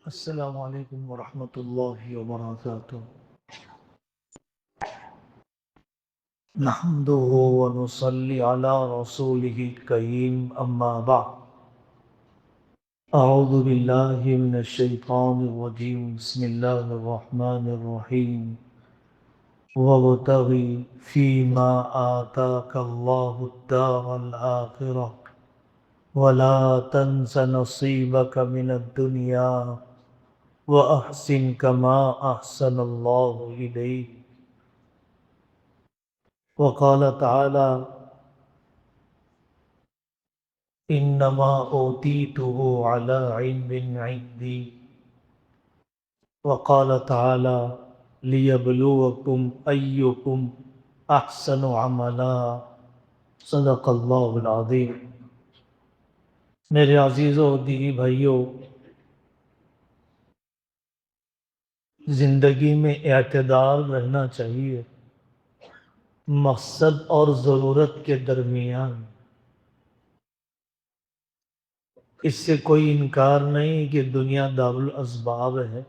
السلام علیکم ورحمۃ اللہ وبرکاتہ نحمده ونصلي على رسوله الكريم اما بعد اعوذ باللہ من الشیطان الرجیم بسم اللہ الرحمن الرحیم وابتغ فيما آتاك الله الدار الآخرة ولا تنس نصيبك من الدنيا وأحسن كما أحسن الله إليك وقال تعالى انما اوتیته على علم عندي وقال تعالى ليبلوكم ايكم احسن عملا صدق اللہ العظیم۔ میرے عزیزو دینی بھائیو، زندگی میں اعتدال رہنا چاہیے مقصد اور ضرورت کے درمیان۔ اس سے کوئی انکار نہیں کہ دنیا دارالاسباب ہے،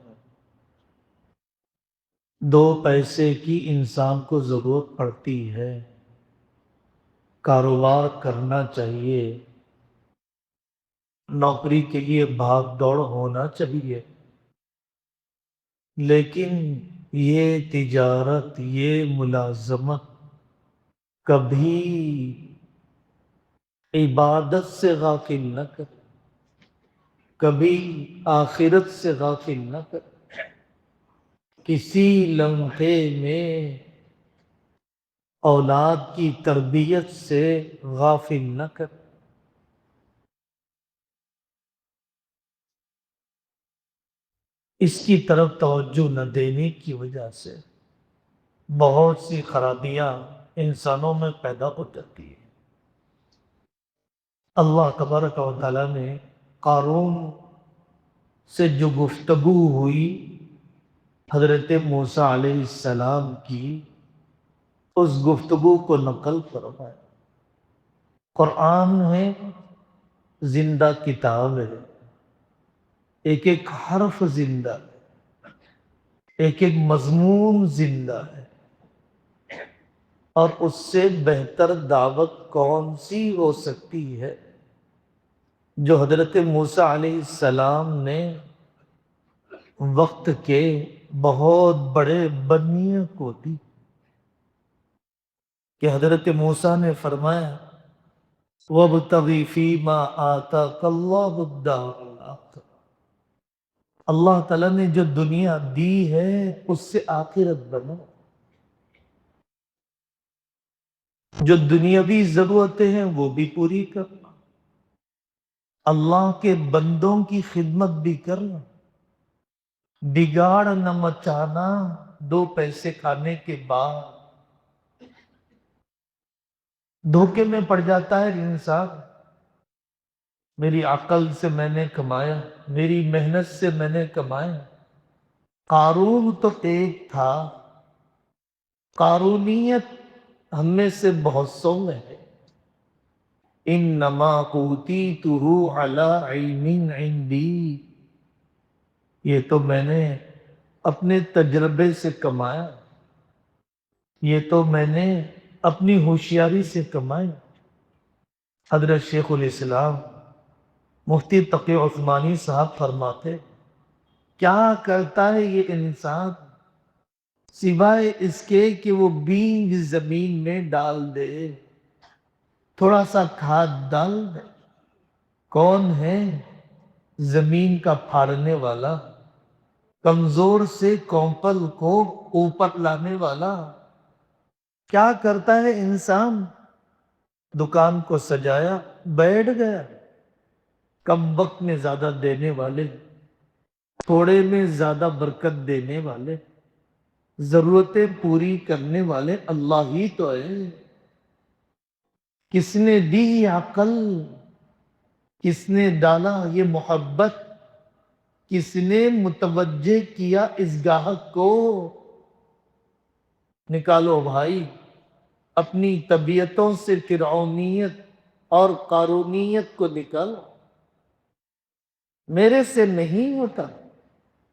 دو پیسے کی انسان کو ضرورت پڑتی ہے، کاروبار کرنا چاہیے، نوکری کے لیے بھاگ دوڑ ہونا چاہیے، لیکن یہ تجارت، یہ ملازمت کبھی عبادت سے غافل نہ کر، کبھی آخرت سے غافل نہ کر، کسی لمحے میں اولاد کی تربیت سے غافل نہ کر۔ اس کی طرف توجہ نہ دینے کی وجہ سے بہت سی خرابیاں انسانوں میں پیدا ہو جاتی ہیں۔ اللہ تبارک و تعالیٰ نے قارون سے جو گفتگو ہوئی حضرت موسیٰ علیہ السلام کی، اس گفتگو کو نقل فرمایا۔ قرآن ہے زندہ کتاب ہے، ایک ایک حرف زندہ ہے، ایک ایک مضمون زندہ ہے، اور اس سے بہتر دعوت کون سی ہو سکتی ہے جو حضرت موسیٰ علیہ السلام نے وقت کے بہت بڑے بنیوں کو دی، کہ حضرت موسیٰ نے فرمایا وَابْتَغِ فِيمَا آتَاكَ اللَّهُ الدَّارَ الْآخِرَةَ۔ اللہ تعالیٰ نے جو دنیا دی ہے اس سے آخرت بنو، جو دنیاوی ضرورتیں ہیں وہ بھی پوری کرنا، اللہ کے بندوں کی خدمت بھی کرنا، بگاڑ نہ مچانا۔ دو پیسے کھانے کے بعد دھوکے میں پڑ جاتا ہے انسان، میری عقل سے میں نے کمایا، میری محنت سے میں نے کمایا۔ قارون تو ایک تھا، قارونیت ہم میں سے بہت سو میں ہے۔ انما اوتیتہ علی علم عندی، یہ تو میں نے اپنے تجربے سے کمایا، یہ تو میں نے اپنی ہوشیاری سے کمایا۔ حضرت شیخ الاسلام مفتی تقی عثمانی صاحب فرماتے، کیا کرتا ہے یہ انسان سوائے اس کے کہ وہ بیج زمین میں ڈال دے، تھوڑا سا کھاد ڈال دے۔ کون ہے؟ زمین کا پھاڑنے والا، کمزور سے کوپل کو اوپر لانے والا۔ کیا کرتا ہے انسان؟ دکان کو سجایا، بیٹھ گیا۔ کم وقت میں زیادہ دینے والے، تھوڑے میں زیادہ برکت دینے والے، ضرورتیں پوری کرنے والے اللہ ہی تو ہے۔ کس نے دی یہ عقل؟ کس نے ڈالا یہ محبت؟ کس نے متوجہ کیا اس گاہک کو؟ نکالو بھائی اپنی طبیعتوں سے فرعونیت اور قارونیت کو نکالو، میرے سے نہیں ہوتا،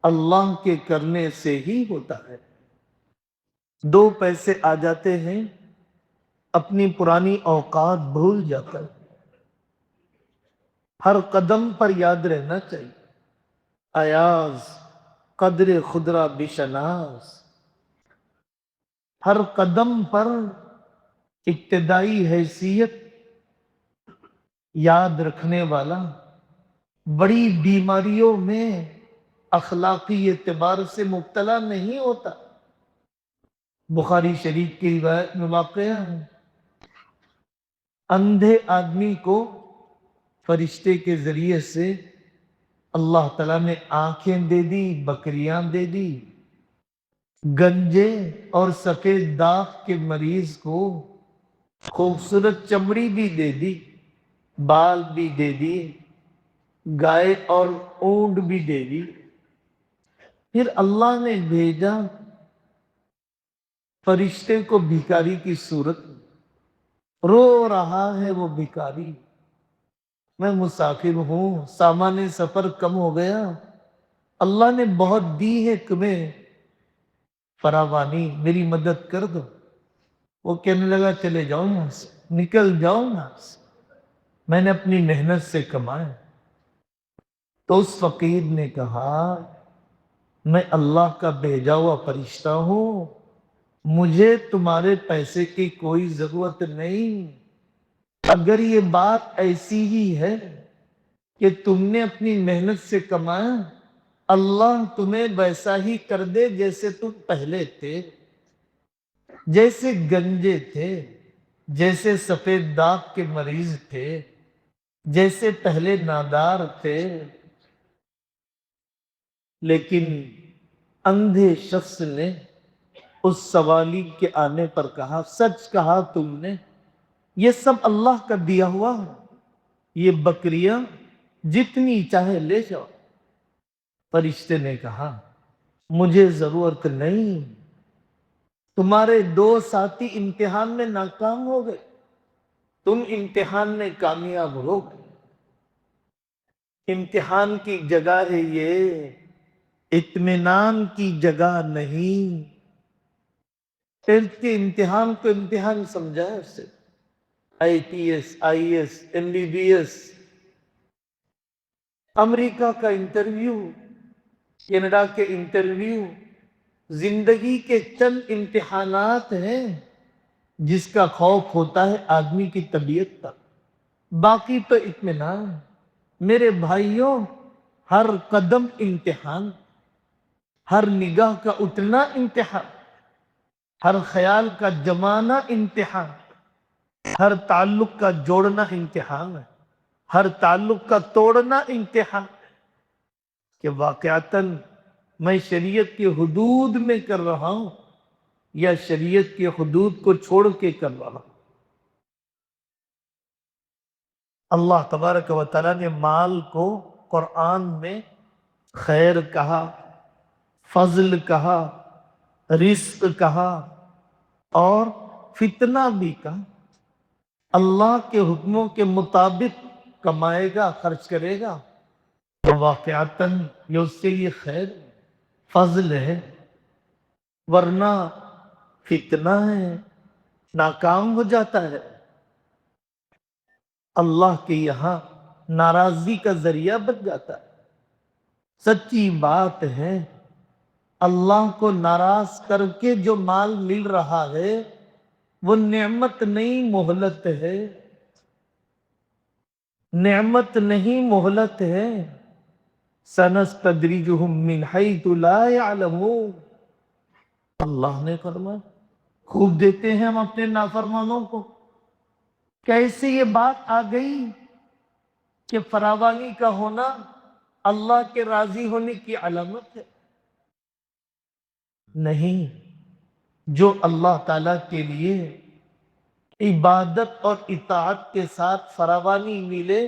اللہ کے کرنے سے ہی ہوتا ہے۔ دو پیسے آ جاتے ہیں، اپنی پرانی اوقات بھول جاتا ہے۔ ہر قدم پر یاد رہنا چاہیے، ایاز قدر خدرہ بشناس، ہر قدم پر ابتدائی حیثیت یاد رکھنے والا بڑی بیماریوں میں اخلاقی اعتبار سے مبتلا نہیں ہوتا۔ بخاری شریف کی روایت میں واقعہ ہے، اندھے آدمی کو فرشتے کے ذریعے سے اللہ تعالیٰ نے آنکھیں دے دی، بکریاں دے دی، گنجے اور سفید داغ کے مریض کو خوبصورت چمڑی بھی دے دی، بال بھی دے دی، گائے اور اونٹ بھی دے دی۔ پھر اللہ نے بھیجا فرشتے کو بھکاری کی صورت میں، رو رہا ہے وہ بھکاری، میں مسافر ہوں، سامان سفر کم ہو گیا، اللہ نے بہت دی ہے تمہیں فراوانی، میری مدد کر دو۔ وہ کہنے لگا چلے جاؤ یہاں سے، نکل جاؤ یہاں سے، میں نے اپنی محنت سے کمایا۔ تو اس فقیر نے کہا میں اللہ کا بھیجا ہوا فرشتہ ہوں، مجھے تمہارے پیسے کی کوئی ضرورت نہیں۔ اگر یہ بات ایسی ہی ہے کہ تم نے اپنی محنت سے کمایا، اللہ تمہیں ویسا ہی کر دے جیسے تم پہلے تھے، جیسے گنجے تھے، جیسے سفید داغ کے مریض تھے، جیسے پہلے نادار تھے۔ لیکن اندھے شخص نے اس سوالی کے آنے پر کہا سچ کہا تم نے، یہ سب اللہ کا دیا ہوا ہے، یہ بکریاں جتنی چاہے لے جاؤ۔ فرشتے نے کہا مجھے ضرورت نہیں، تمہارے دو ساتھی امتحان میں ناکام ہو گئے، تم امتحان میں کامیاب ہو گئے۔ امتحان کی جگہ ہے یہ، اطمینان کی جگہ نہیں۔ ٹینتھ کے امتحان کو امتحان سمجھا ہے اسے، IPS IAS MBBS، امریکہ کا انٹرویو، کینیڈا کے انٹرویو، زندگی کے چند امتحانات ہیں جس کا خوف ہوتا ہے آدمی کی طبیعت کا، باقی تو اطمینان۔ میرے بھائیوں، ہر قدم امتحان، ہر نگاہ کا اٹھنا امتحان، ہر خیال کا جمانا امتحان، ہر تعلق کا جوڑنا امتحان ہے، ہر تعلق کا توڑنا امتحان، کہ واقعتاً میں شریعت کی حدود میں کر رہا ہوں یا شریعت کی حدود کو چھوڑ کے کر رہا ہوں۔ اللہ تبارک و تعالیٰ نے مال کو قرآن میں خیر کہا، فضل کہا، رزق کہا اور فتنہ بھی کہا۔ اللہ کے حکموں کے مطابق کمائے گا، خرچ کرے گا تو واقعتاً یہ اس کے لیے خیر فضل ہے، ورنہ فتنہ ہے، ناکام ہو جاتا ہے، اللہ کے یہاں ناراضگی کا ذریعہ بن جاتا ہے۔ سچی بات ہے، اللہ کو ناراض کر کے جو مال مل رہا ہے وہ نعمت نہیں مہلت ہے، نعمت نہیں مہلت ہے۔ سنستدرجہم من حیث لا یعلمون، اللہ نے فرمایا خوب دیتے ہیں ہم اپنے نافرمانوں کو۔ کیسے یہ بات آ گئی کہ فراوانی کا ہونا اللہ کے راضی ہونے کی علامت ہے؟ نہیں، جو اللہ تعالیٰ کے لیے عبادت اور اطاعت کے ساتھ فراوانی ملے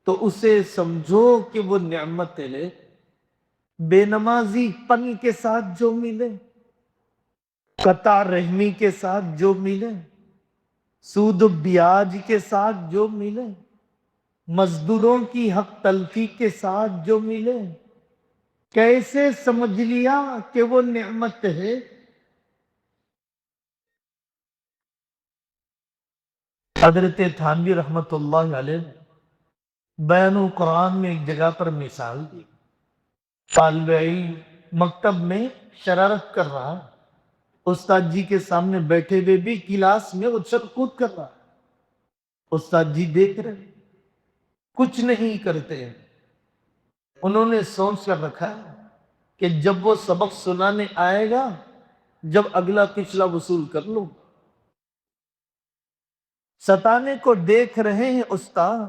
تو اسے سمجھو کہ وہ نعمت ہے۔ بے نمازی پن کے ساتھ جو ملے، قطع رحمی کے ساتھ جو ملے، سود و بیاج کے ساتھ جو ملے، مزدوروں کی حق تلفی کے ساتھ جو ملے، کیسے سمجھ لیا کہ وہ نعمت ہے؟ حضرت تھانوی رحمت اللہ علیہ بیان قرآن میں ایک جگہ پر مثال دی. طالب علم مکتب میں شرارت کر رہا، استاد جی کے سامنے بیٹھے ہوئے بھی کلاس میں اچھل کود کر رہا. استاد جی دیکھ رہے، کچھ نہیں کرتے. انہوں نے سوچ کر رکھا کہ جب وہ سبق سنانے آئے گا، جب اگلا پچھلا وصول کر لوں. ستانے کو دیکھ رہے ہیں استاد،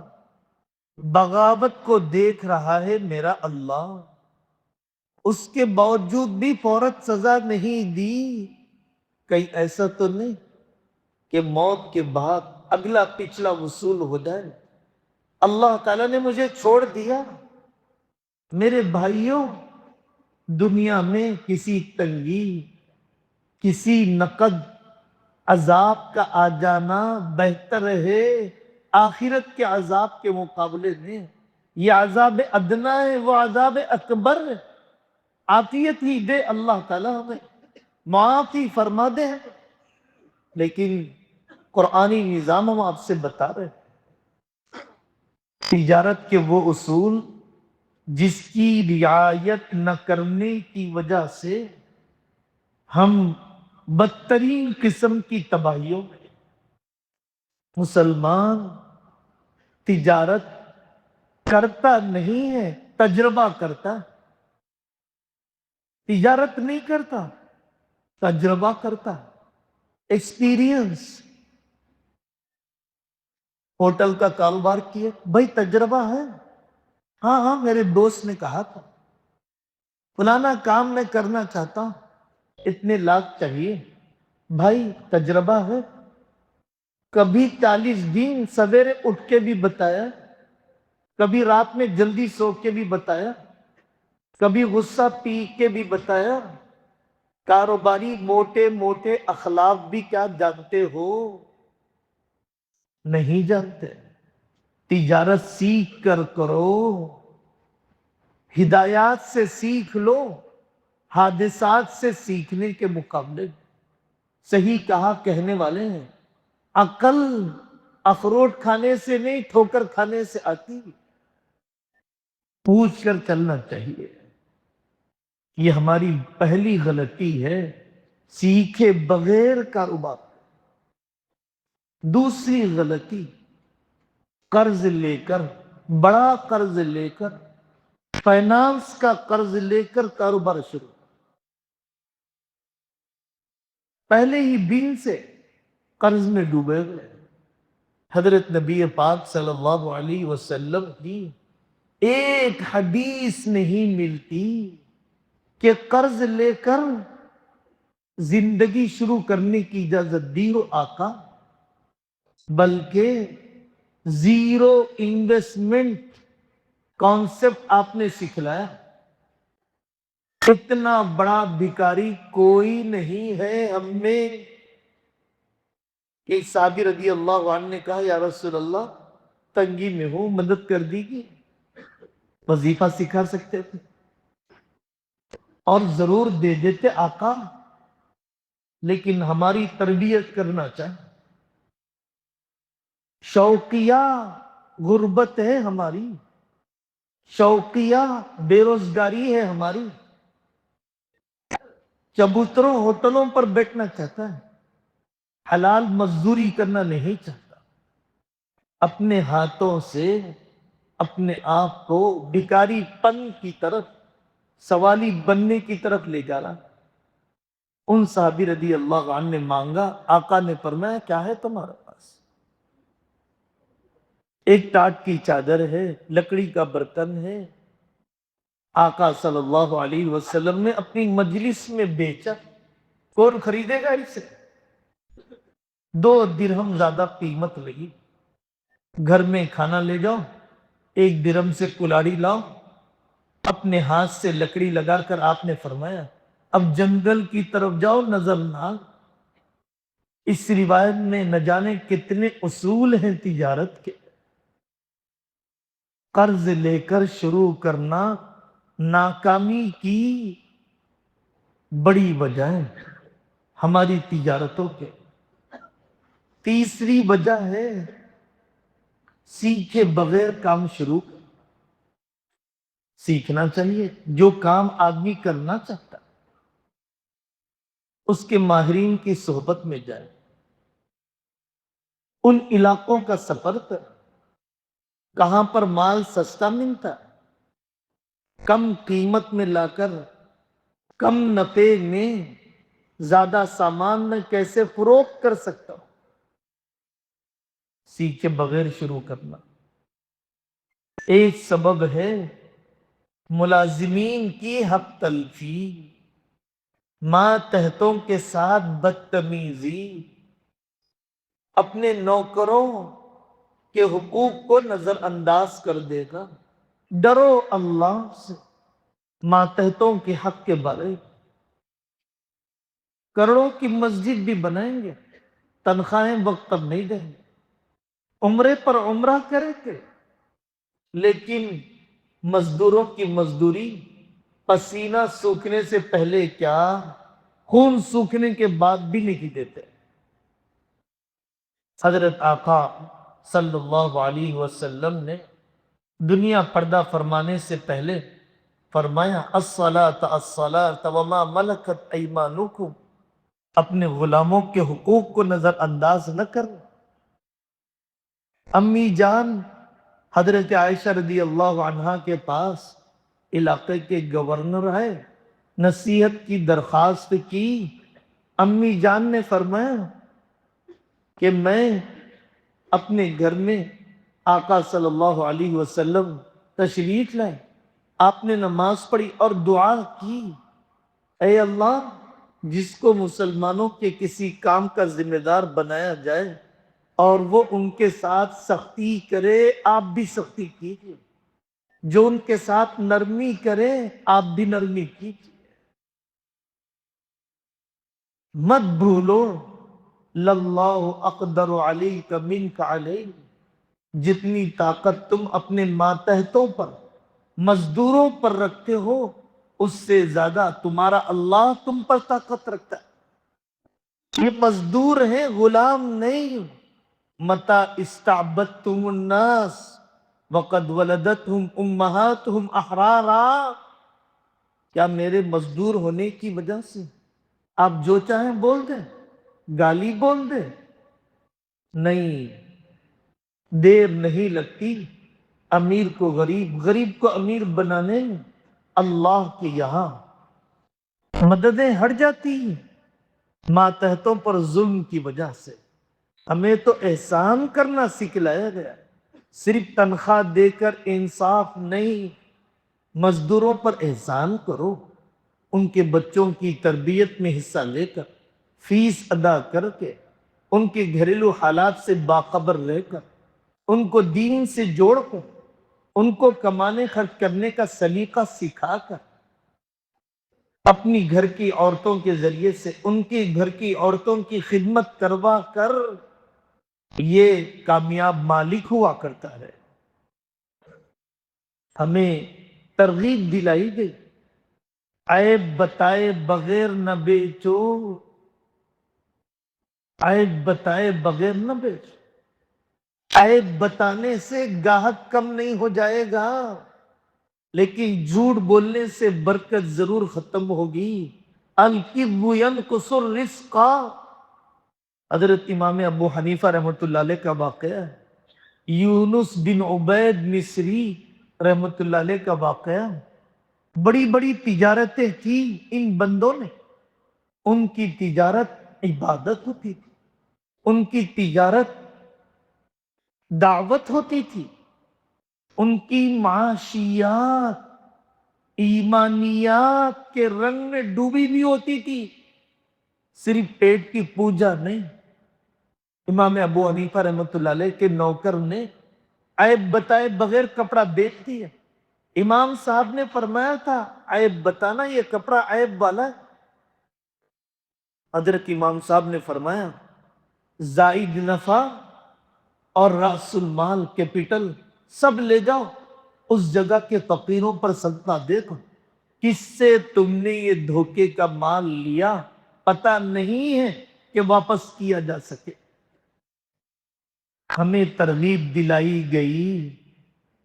بغاوت کو دیکھ رہا ہے میرا اللہ. اس کے باوجود بھی فوراً سزا نہیں دی. کہیں ایسا تو نہیں کہ موت کے بعد اگلا پچھلا وصول ہو جائے؟ اللہ تعالیٰ نے مجھے چھوڑ دیا. میرے بھائیوں، دنیا میں کسی تنگی، کسی نقد، عذاب کا آ جانا بہتر ہے آخرت کے عذاب کے مقابلے میں. یہ عذاب ادنا ہے، وہ عذاب اکبر ہے. عافیت ہی دے اللہ تعالیٰ، ہمیں معافی فرما دے. لیکن قرآنی نظام ہم آپ سے بتا رہے ہیں، تجارت کے وہ اصول جس کی رعایت نہ کرنے کی وجہ سے ہم بدترین قسم کی تباہیوں میں. مسلمان تجارت کرتا نہیں ہے، تجربہ کرتا. تجارت نہیں کرتا، تجربہ کرتا، ایکسپیرینس. ہوٹل کا کاروبار کیے، بھائی تجربہ ہے. ہاں ہاں، میرے دوست نے کہا تھا فلانا کام میں کرنا چاہتا ہوں، اتنے لاکھ چاہیے. بھائی تجربہ ہے. کبھی 40 دن سویرے اٹھ کے بھی بتایا، کبھی رات میں جلدی سو کے بھی بتایا، کبھی غصہ پی کے بھی بتایا. کاروباری موٹے موٹے اخلاق بھی کیا جانتے ہو؟ نہیں جانتے. تجارت سیکھ کر کرو، ہدایات سے سیکھ لو، حادثات سے سیکھنے کے مقابلے. صحیح کہا کہنے والے ہیں، عقل اخروٹ کھانے سے نہیں، ٹھوکر کھانے سے آتی. پوچھ کر چلنا چاہیے. یہ ہماری پہلی غلطی ہے، سیکھے بغیر کاروبار. دوسری غلطی، قرض لے کر، بڑا قرض لے کر، فائنانس کا قرض لے کر کاروبار شروع. پہلے ہی دن سے قرض میں ڈوبے گئے. حضرت نبی پاک صلی اللہ علیہ وسلم کی ایک حدیث نہیں ملتی کہ قرض لے کر زندگی شروع کرنے کی اجازت دی ہو آقا، بلکہ زیرو انویسٹمنٹ کانسیپٹ آپ نے سکھلایا. اتنا بڑا بھکاری کوئی نہیں ہے ہم میں. ایک صحابی رضی اللہ عنہ نے کہا یا رسول اللہ، تنگی میں ہوں، مدد کر دیجیے. وظیفہ سکھا سکتے تھے اور ضرور دے دیتے آقا، لیکن ہماری تربیت کرنا چاہے. شوقیہ غربت ہے ہماری، شوقیہ بے روزگاری ہے ہماری. چبوتروں ہوٹلوں پر بیٹھنا چاہتا ہے، حلال مزدوری کرنا نہیں چاہتا. اپنے ہاتھوں سے اپنے آپ کو بھکاری پن کی طرف، سوالی بننے کی طرف لے جا رہا. ان صحابی رضی اللہ عنہ نے مانگا، آقا نے فرمایا کیا ہے تمہارے پاس؟ ایک ٹاٹ کی چادر ہے، لکڑی کا برتن ہے. آقا صلی اللہ علیہ وسلم نے اپنی مجلس میں بیچا. کون خریدے گا اسے؟ 2 درہم زیادہ قیمت لگی. گھر میں کھانا لے جاؤ، 1 درہم سے کلاڑی لاؤ. اپنے ہاتھ سے لکڑی لگا کر آپ نے فرمایا اب جنگل کی طرف جاؤ، نظر نہ. اس روایت میں نہ جانے کتنے اصول ہیں تجارت کے. قرض لے کر شروع کرنا ناکامی کی بڑی وجہیں ہماری تجارتوں کے. تیسری وجہ ہے سیکھے بغیر کام شروع کر. سیکھنا چاہیے. جو کام آدمی کرنا چاہتا اس کے ماہرین کی صحبت میں جائے، ان علاقوں کا سفر کر کہاں پر مال سستا ملتا، کم قیمت میں لا کر کم نفع میں زیادہ سامان میں کیسے فروخت کر سکتا ہوں. سیکھے بغیر شروع کرنا ایک سبب ہے ملازمین کی حق تلفی، ماتحتوں کے ساتھ بدتمیزی، اپنے نوکروں کے حقوق کو نظر انداز کر دے گا. ڈرو اللہ سے ماتحتوں کے حق کے بارے. کروڑوں کی مسجد بھی بنائیں گے، تنخواہیں وقت پر نہیں دیں گے، عمرے پر عمرہ کریں گے، لیکن مزدوروں کی مزدوری پسینہ سوکھنے سے پہلے کیا خون سوکھنے کے بعد بھی نہیں دیتے. حضرت آقا صلی اللہ علیہ وسلم نے دنیا پردہ فرمانے سے پہلے فرمایا الصلاۃ الصلاۃ وما ملکت ایمانکم. اپنے غلاموں کے حقوق کو نظر انداز نہ کرو. امی جان حضرت عائشہ رضی اللہ عنہا کے پاس علاقے کے گورنر آئے، نصیحت کی درخواست کی. امی جان نے فرمایا کہ میں اپنے گھر میں آقا صلی اللہ علیہ وسلم تشریف لائے، آپ نے نماز پڑھی اور دعا کی، اے اللہ جس کو مسلمانوں کے کسی کام کا ذمہ دار بنایا جائے اور وہ ان کے ساتھ سختی کرے، آپ بھی سختی کیجیے. جو ان کے ساتھ نرمی کرے، آپ بھی نرمی کیجیے. مت بھولو للہ اقدر علیک منک علیہ. جتنی طاقت تم اپنے ماتحتوں پر مزدوروں پر رکھتے ہو اس سے زیادہ تمہارا اللہ تم پر طاقت رکھتا ہے. یہ مزدور ہیں، غلام نہیں. متی استعبدتم الناس وقد ولدتهم امہاتهم احرارا. کیا میرے مزدور ہونے کی وجہ سے آپ جو چاہیں بول دیں، گالی بول دیں؟ نہیں، دیر نہیں لگتی امیر کو غریب، غریب کو امیر بنانے میں. اللہ کے یہاں مددیں ہٹ جاتی ہیں ماتحتوں پر ظلم کی وجہ سے. ہمیں تو احسان کرنا سکھلایا گیا، صرف تنخواہ دے کر انصاف نہیں. مزدوروں پر احسان کرو، ان کے بچوں کی تربیت میں حصہ لے کر، فیس ادا کر کے، ان کے گھریلو حالات سے باخبر رہ کر، ان کو دین سے جوڑ کر، ان کو کمانے خرچ کرنے کا سلیقہ سکھا کر، اپنی گھر کی عورتوں کے ذریعے سے ان کے گھر کی عورتوں کی خدمت کروا کر یہ کامیاب مالک ہوا کرتا ہے. ہمیں ترغیب دلائی گئی، عیب بتائے بغیر نہ بیچو، عیب بتائے بغیر نہ بیچو. عیب بتانے سے گاہک کم نہیں ہو جائے گا، لیکن جھوٹ بولنے سے برکت ضرور ختم ہوگی. الکذب ینقص الرزق. حضرت امام ابو حنیفہ رحمۃ اللہ علیہ کا واقعہ ہے. یونس بن عبید مصری رحمۃ اللہ علیہ کا واقعہ. بڑی بڑی تجارتیں کی ان بندوں نے. ان کی تجارت عبادت ہوتی تھی، ان کی تجارت دعوت ہوتی تھی، ان کی معاشیات ایمانیات کے رنگ میں ڈوبی بھی ہوتی تھی، صرف پیٹ کی پوجا نہیں. امام ابو حنیفہ رحمۃ اللہ علیہ کے نوکر نے عیب بتائے بغیر کپڑا بیچ دیا. امام صاحب نے فرمایا تھا عیب بتانا یہ کپڑا عیب والا ہے. حضرت امام صاحب نے فرمایا زائد نفع اور راس المال کیپٹل سب لے جاؤ، اس جگہ کے فقیروں پر صدقہ دے دو. کس سے تم نے یہ دھوکے کا مال لیا، پتہ نہیں ہے کہ واپس کیا جا سکے۔ ہمیں ترغیب دلائی گئی،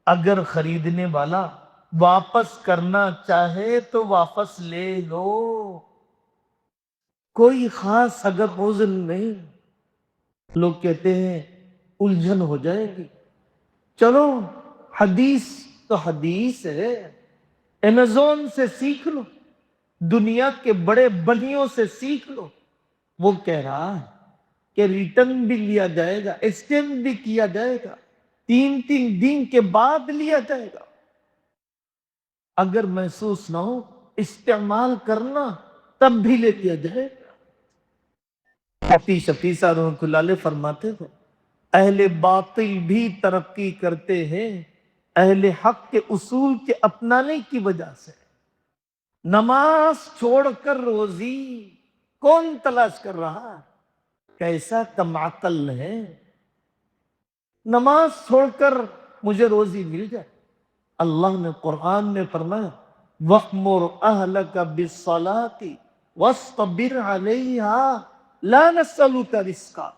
اگر خریدنے والا واپس کرنا چاہے تو واپس لے لو، کوئی خاص اگر عذر نہیں۔ لوگ کہتے ہیں الجھن ہو جائے گی، چلو حدیث تو حدیث ہے، ایمیزون سے سیکھ لو، دنیا کے بڑے بلیوں سے سیکھ لو۔ وہ کہہ رہا ہے کہ ریٹرن بھی لیا جائے گا، ایکسچینج بھی کیا جائے گا، 3 دن کے بعد لیا جائے گا۔ اگر محسوس نہ ہو استعمال کرنا تب بھی لے لیا جائے گا۔ مفتی شفیع صاحب رحمۃ اللہ علیہ فرماتے تھے اہل باطل بھی ترقی کرتے ہیں اہل حق کے اصول کے اپنانے کی وجہ سے۔ نماز چھوڑ کر روزی کون تلاش کر رہا؟ کیسا کم عقل ہے، نماز چھوڑ کر مجھے روزی مل جائے۔ اللہ نے قرآن میں فرمایا وَأْمُرْ أَهْلَكَ بِالصَّلَاةِ وَاصْطَبِرْ عَلَيْهَا لَا نَسْأَلُكَ رِزْقًا۔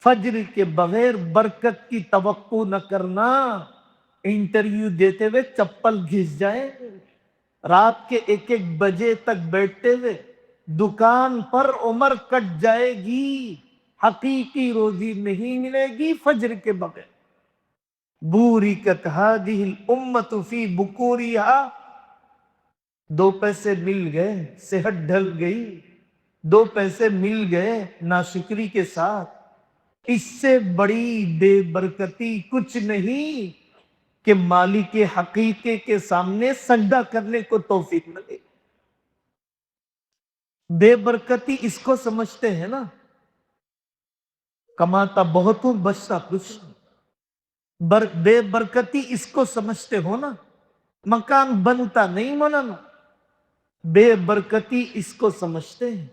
فجر کے بغیر برکت کی توقع نہ کرنا، انٹرویو دیتے ہوئے چپل گھس جائے، رات کے 1 بجے تک بیٹھتے ہوئے دکان پر عمر کٹ جائے گی، حقیقی روزی نہیں ملے گی فجر کے بغیر۔ بورکت هذه الامت فی بکورہا، 2 پیسے مل گئے صحت ڈھل گئی، 2 پیسے مل گئے ناشکری کے ساتھ، اس سے بڑی بے برکتی کچھ نہیں کہ مالک حقیقی کے سامنے سجدہ کرنے کو توفیق ملے۔ بے برکتی اس کو سمجھتے ہیں نا، کماتا بہت ہوں بچتا کچھ۔ بے برکتی اس کو سمجھتے ہو نا، مکان بنتا نہیں مولانا۔ بے برکتی اس کو سمجھتے ہیں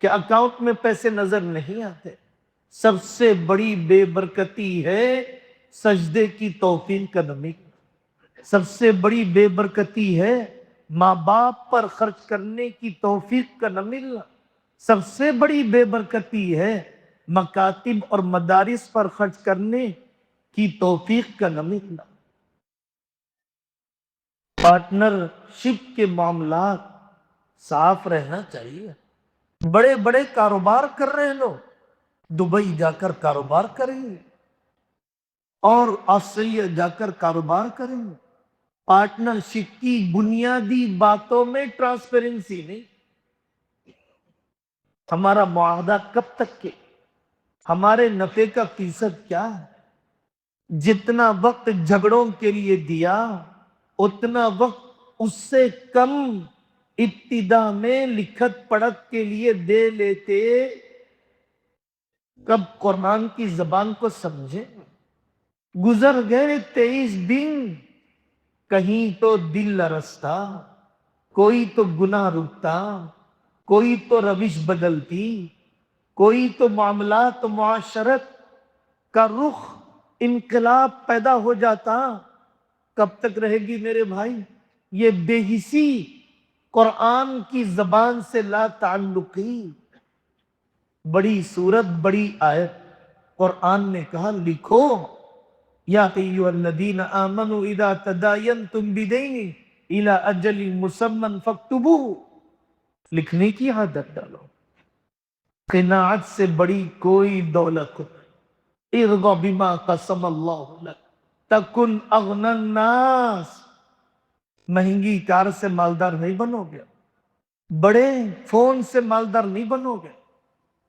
کہ اکاؤنٹ میں پیسے نظر نہیں آتے۔ سب سے بڑی بے برکتی ہے سجدے کی توفیق کا نہ ملنا، سب سے بڑی بے برکتی ہے ماں باپ پر خرچ کرنے کی توفیق کا نہ ملنا، سب سے بڑی بے برکتی ہے مکاتب اور مدارس پر خرچ کرنے کی توفیق کا نہ ملنا۔ پارٹنرشپ کے معاملات صاف رہنا چاہیے۔ بڑے بڑے کاروبار کر رہے ہیں لوگ، دبئی جا کر کاروبار کریں گے اور آسٹریلیا جا کر کاروبار کریں گے۔ پارٹنرشپ کی بنیادی باتوں میں ٹرانسپیرنسی نہیں۔ ہمارا معاہدہ کب تک کے، ہمارے نفع کا فیصد کیا ہے؟ جتنا وقت جھگڑوں کے لیے دیا اتنا وقت اس سے کم ابتدا میں لکھت پڑھت کے لیے دے لیتے۔ کب قرآن کی زبان کو سمجھے؟ گزر گئے 23 دن، کہیں تو دل لرزتا، کوئی تو گناہ رکتا، کوئی تو روش بدلتی، کوئی تو معاملات معاشرت کا رخ انقلاب پیدا ہو جاتا۔ کب تک رہے گی میرے بھائی یہ بے حسی قرآن کی زبان سے لا تعلقی؟ بڑی صورت بڑی آیت، قرآن نے کہا لکھو یا ایھا الذین آمنوا اذا تداینتم بدین الی اجل مسمی فاکتبوہ، لکھنے کی عادت ڈالو۔ قناعت سے بڑی کوئی دولت نہیں۔ ارض بما قسم اللہ لک تکن اغنی الناس، مہنگی کار سے مالدار نہیں بنو گے، بڑے فون سے مالدار نہیں بنو گے،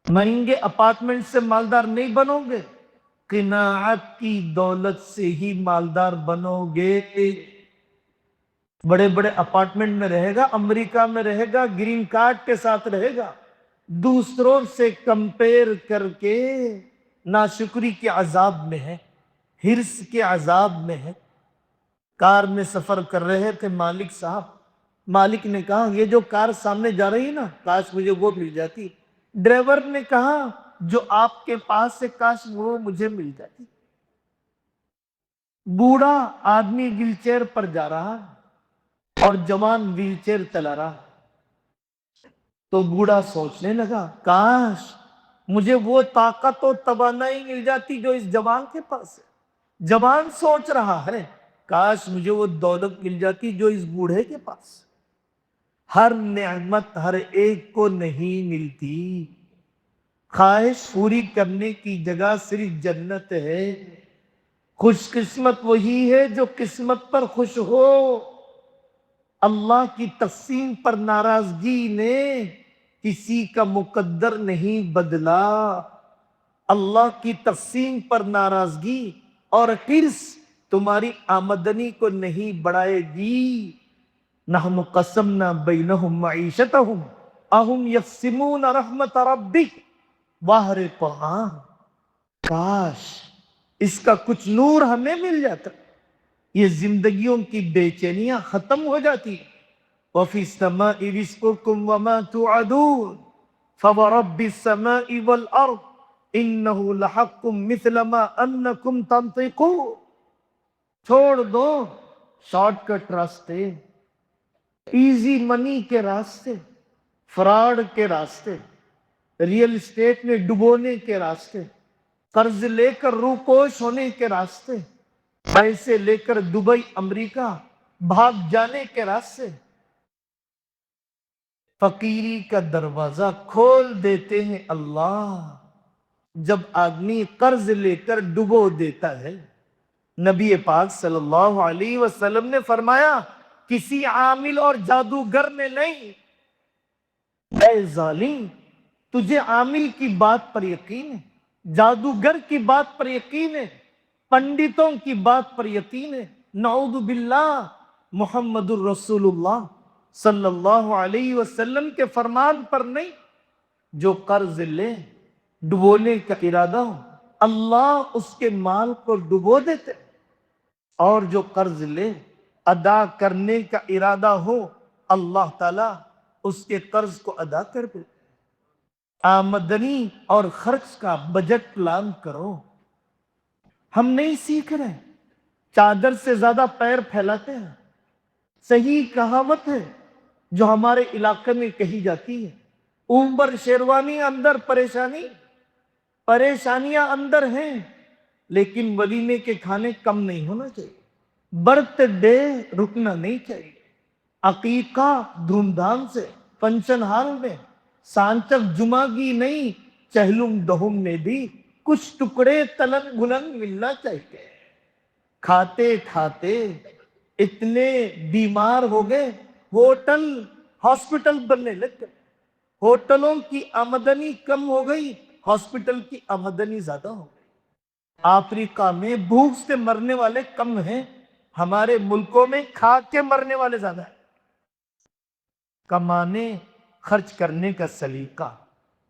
مہنگے اپارٹمنٹ سے مالدار نہیں بنو گے، قناعت کی دولت سے ہی مالدار بنو گے۔ بڑے بڑے اپارٹمنٹ میں رہے گا، امریکہ میں رہے گا، گرین کارڈ کے ساتھ رہے گا، دوسروں سے کمپیر کر کے ناشکری کے عذاب میں ہے، حرص کے عذاب میں ہے۔ کار میں سفر کر رہے تھے مالک صاحب، مالک نے کہا یہ جو کار سامنے جا رہی نا کاش مجھے وہ مل جاتی۔ ڈرائیور نے کہا جو آپ کے پاس ہے کاش وہ مجھے مل جاتی۔ بوڑھا آدمی ویل چیئر پر جا رہا ہے، اور جوان ویل چیئر چلا رہا، تو بوڑھا سوچنے لگا کاش مجھے وہ طاقت و توانائی مل جاتی جو اس جوان کے پاس ہے۔ جوان سوچ رہا ہے کاش مجھے وہ دولت مل جاتی جو اس بوڑھے کے پاس ہے۔ ہر نعمت ہر ایک کو نہیں ملتی، خواہش پوری کرنے کی جگہ صرف جنت ہے۔ خوش قسمت وہی ہے جو قسمت پر خوش ہو۔ اللہ کی تقسیم پر ناراضگی نے کسی کا مقدر نہیں بدلا۔ اللہ کی تقسیم پر ناراضگی اور حرص تمہاری آمدنی کو نہیں بڑھائے گی۔ نحن قسمنا بینہم معیشتہم اہم یقسمون رحمت ربک۔ واہ رے قرآن، کاش اس کا کچھ نور ہمیں مل جاتا، یہ زندگیوں کی بے چینیاں ختم ہو جاتی۔ وَفِي السَّمَاءِ رِزْقُكُمْ وَمَا تُوعَدُونَ فَوَرَبِّ السَّمَاءِ وَالْأَرْضِ إِنَّهُ لَحَقٌّ مِثْلَ مَا أَنَّكُمْ تَنطِقُونَ۔ چھوڑ دو شارٹ کٹ راستے، ایزی منی کے راستے، فراڈ کے راستے، ریل اسٹیٹ میں ڈبونے کے راستے، قرض لے کر روپوش ہونے کے راستے، پیسے لے کر دبئی امریکہ بھاگ جانے کے راستے۔ فقیری کا دروازہ کھول دیتے ہیں اللہ جب آدمی قرض لے کر ڈبو دیتا ہے۔ نبی پاک صلی اللہ علیہ وسلم نے فرمایا کسی عامل اور جادوگر نے نہیں، اے ظالم تجھے عامل کی بات پر یقین ہے، جادوگر کی بات پر یقین ہے، پنڈتوں کی بات پر یقین ہے، نعوذ باللہ محمد الرسول اللہ صلی اللہ علیہ وسلم کے فرمان پر نہیں۔ جو قرض لے ڈبونے کا ارادہ ہو اللہ اس کے مال کو ڈبو دیتے، اور جو قرض لے ادا کرنے کا ارادہ ہو اللہ تعالیٰ اس کے قرض کو ادا کر دے۔ آمدنی اور خرچ کا بجٹ پلان کرو۔ ہم نہیں سیکھ رہے، چادر سے زیادہ پیر پھیلاتے ہیں۔ صحیح کہاوت ہے جو ہمارے علاقے میں کہی جاتی ہے، اوپر شیروانی اندر پریشانی۔ پریشانیاں اندر ہیں لیکن ولیمے کے کھانے کم نہیں ہونا چاہیے، برتھ ڈے رکنا نہیں چاہیے، عقیقہ دھوم دھام سے فنکشن ہال میں، سانچک جمعگی نہیں چہلم دہم میں بھی کچھ ٹکڑے تلن گلن ملنا چاہیے۔ کھاتے کھاتے اتنے بیمار ہو گئے، ہوٹل ہاسپٹل بننے لگ گئے، ہوٹلوں کی آمدنی کم ہو گئی، ہاسپٹل کی آمدنی زیادہ ہو گئی۔ افریقہ میں بھوک سے مرنے والے کم ہیں، ہمارے ملکوں میں کھا کے مرنے والے زیادہ ہیں۔ کمانے خرچ کرنے کا سلیقہ۔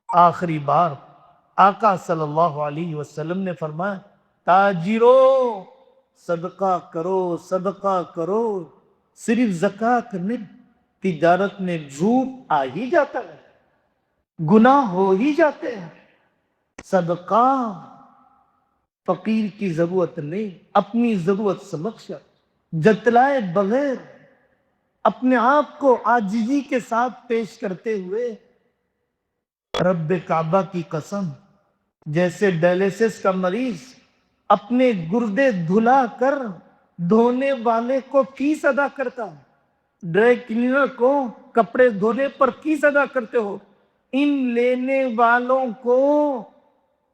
آخری بار آقا صلی اللہ علیہ وسلم نے فرمایا تاجرو صدقہ کرو، صدقہ کرو۔ صرف زکوٰۃ نہیں، تجارت میں جھوٹ آ ہی جاتا ہے، گناہ ہو ہی جاتے ہیں۔ صدقہ فقیر کی ضرورت نہیں، اپنی ضرورت سمجھ کر جتلائے بغیر اپنے آپ کو عاجزی کے ساتھ پیش کرتے ہوئے، رب کعبہ کی قسم جیسے ڈائلیسس کا مریض اپنے گردے دھلا کر دھونے والے کو فیس ادا کرتا ہے، ڈرائی کلینر کو کپڑے دھونے پر فیس ادا کرتے ہو، ان لینے والوں کو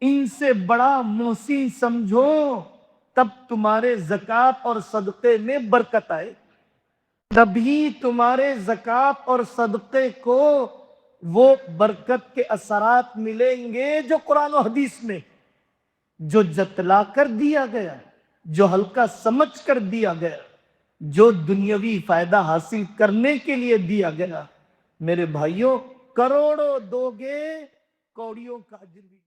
ان سے بڑا محسن سمجھو، تب تمہارے زکوٰۃ اور صدقے میں برکت آئے، تبھی تمہارے زکوٰۃ اور صدقے کو وہ برکت کے اثرات ملیں گے جو قرآن و حدیث میں، جو جتلا کر دیا گیا، جو ہلکا سمجھ کر دیا گیا، جو دنیاوی فائدہ حاصل کرنے کے لیے دیا گیا۔ میرے بھائیوں کروڑوں دو گے، کوڑیوں کا اجر بھی